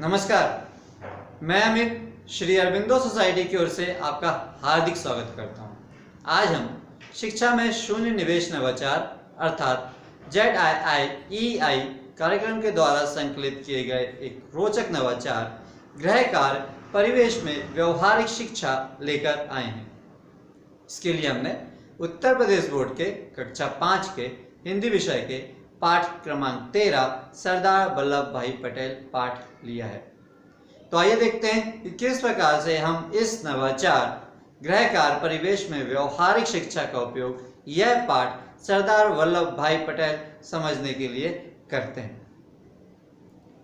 नमस्कार, मैं अमित श्री अरविंदो सोसाइटी की ओर से आपका हार्दिक स्वागत करता हूं। आज हम शिक्षा में शून्य निवेश नवाचार अर्थात ZIIEI कार्यक्रम के द्वारा संकलित किए गए एक रोचक नवाचार गृह कार्य परिवेश में व्यवहारिक शिक्षा लेकर आए हैं। इसके लिए हमने उत्तर प्रदेश बोर्ड के कक्षा 5 के हिंदी विषय के पाठ क्रमांक 13 सरदार वल्लभ भाई पटेल पाठ लिया है। तो आइए देखते हैं कि किस प्रकार से हम इस नवाचार गृह कार्य परिवेश में व्यवहारिक शिक्षा का उपयोग यह पाठ सरदार वल्लभ भाई पटेल समझने के लिए करते हैं।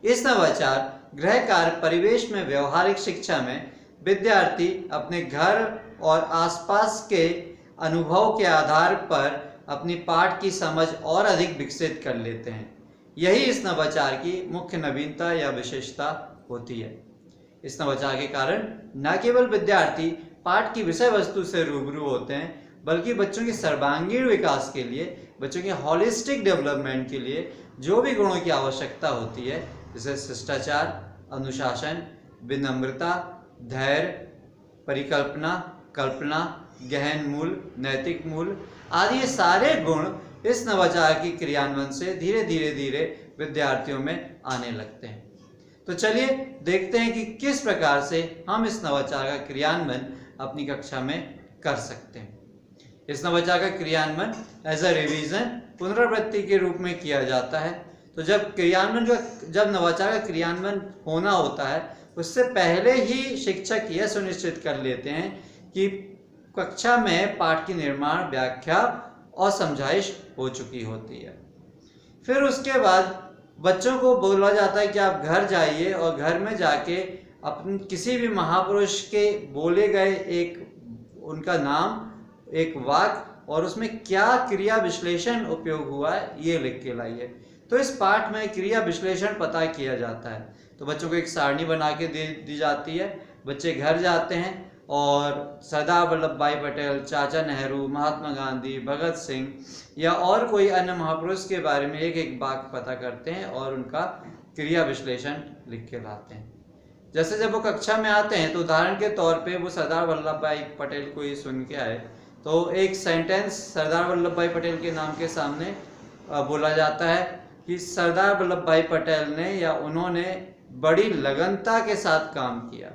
इस नवाचार गृह कार्य परिवेश में व्यवहारिक शिक्षा में विद्यार्थी अपने घर और आसपास के अनुभव के आधार पर अपनी पाठ की समझ और अधिक विकसित कर लेते हैं। यही इस नवाचार की मुख्य नवीनता या विशेषता होती है। इस नवाचार के कारण न केवल विद्यार्थी पाठ की विषय वस्तु से रूबरू होते हैं, बल्कि बच्चों के सर्वांगीण विकास के लिए, बच्चों के हॉलिस्टिक डेवलपमेंट के लिए जो भी गुणों की आवश्यकता होती है, जैसे शिष्टाचार, अनुशासन, विनम्रता, धैर्य, परिकल्पना, कल्पना, गहन मूल, नैतिक मूल आदि ये सारे गुण इस नवाचार की क्रियान्वयन से धीरे धीरे विद्यार्थियों में आने लगते हैं। तो चलिए देखते हैं कि किस प्रकार से हम इस नवाचार का क्रियान्वयन अपनी कक्षा में कर सकते हैं। इस नवाचार का क्रियान्वयन एज अ रिवीजन पुनरावृत्ति के रूप में किया जाता है। तो जब नवाचार का क्रियान्वयन होना होता है, उससे पहले ही शिक्षक यह सुनिश्चित कर लेते हैं कि कक्षा में पाठ की निर्माण, व्याख्या और समझाइश हो चुकी होती है। फिर उसके बाद बच्चों को बोला जाता है कि आप घर जाइए और घर में जाके अपने किसी भी महापुरुष के बोले गए एक उनका नाम, एक वाक्य और उसमें क्या क्रिया विश्लेषण उपयोग हुआ है ये लिख के लाइए। तो इस पाठ में क्रिया विश्लेषण पता किया जाता है। तो बच्चों को एक सारणी बना के दी जाती है। बच्चे घर जाते हैं और सरदार वल्लभ भाई पटेल, चाचा नेहरू, महात्मा गांधी, भगत सिंह या और कोई अन्य महापुरुष के बारे में एक एक वाक्य पता करते हैं और उनका क्रिया विश्लेषण लिख के लाते हैं। जैसे जब वो कक्षा में आते हैं तो उदाहरण के तौर पे वो सरदार वल्लभ भाई पटेल को ही सुन के आए, तो एक सेंटेंस सरदार वल्लभ भाई पटेल के नाम के सामने बोला जाता है कि सरदार वल्लभ भाई पटेल ने या उन्होंने बड़ी लगनता के साथ काम किया।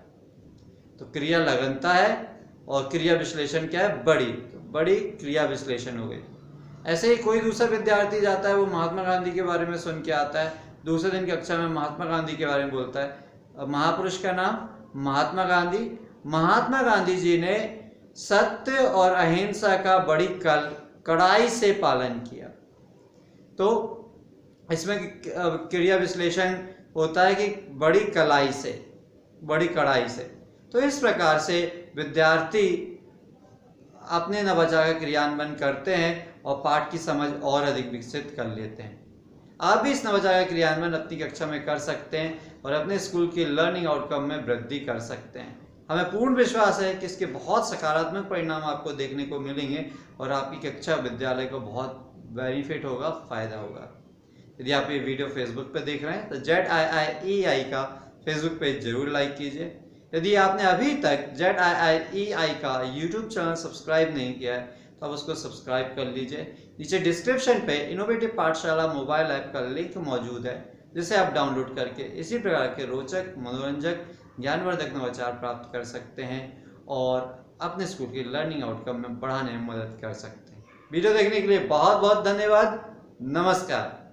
तो क्रिया लगनता है और क्रिया विश्लेषण क्या है, बड़ी। तो बड़ी क्रिया विश्लेषण हो गई। ऐसे ही कोई दूसरा विद्यार्थी जाता है, वो महात्मा गांधी के बारे में सुन के आता है, दूसरे दिन कक्षा में महात्मा गांधी के बारे में बोलता है। महापुरुष का नाम महात्मा गांधी। महात्मा गांधी जी ने सत्य और अहिंसा का बड़ी कड़ाई से पालन किया। तो इसमें क्रिया विश्लेषण होता है कि बड़ी कड़ाई से। तो इस प्रकार से विद्यार्थी अपने नवाचार का क्रियान्वयन करते हैं और पाठ की समझ और अधिक विकसित कर लेते हैं। आप भी इस नवाचार का क्रियान्वयन अपनी कक्षा में कर सकते हैं और अपने स्कूल की लर्निंग आउटकम में वृद्धि कर सकते हैं। हमें पूर्ण विश्वास है कि इसके बहुत सकारात्मक परिणाम आपको देखने को मिलेंगे और आपकी कक्षा विद्यालय को बहुत बेनिफिट होगा, फायदा होगा। यदि आप ये वीडियो फेसबुक पर देख रहे हैं तो ZIIEI का फेसबुक पेज जरूर लाइक कीजिए। यदि आपने अभी तक ZIIEI का YouTube चैनल सब्सक्राइब नहीं किया है तो आप उसको सब्सक्राइब कर लीजिए। नीचे डिस्क्रिप्शन पे इनोवेटिव पाठशाला मोबाइल ऐप का लिंक मौजूद है, जिसे आप डाउनलोड करके इसी प्रकार के रोचक, मनोरंजक, ज्ञानवर्धक नवाचार प्राप्त कर सकते हैं और अपने स्कूल की लर्निंग आउटकम में बढ़ाने में मदद कर सकते हैं। वीडियो देखने के लिए बहुत बहुत धन्यवाद। नमस्कार।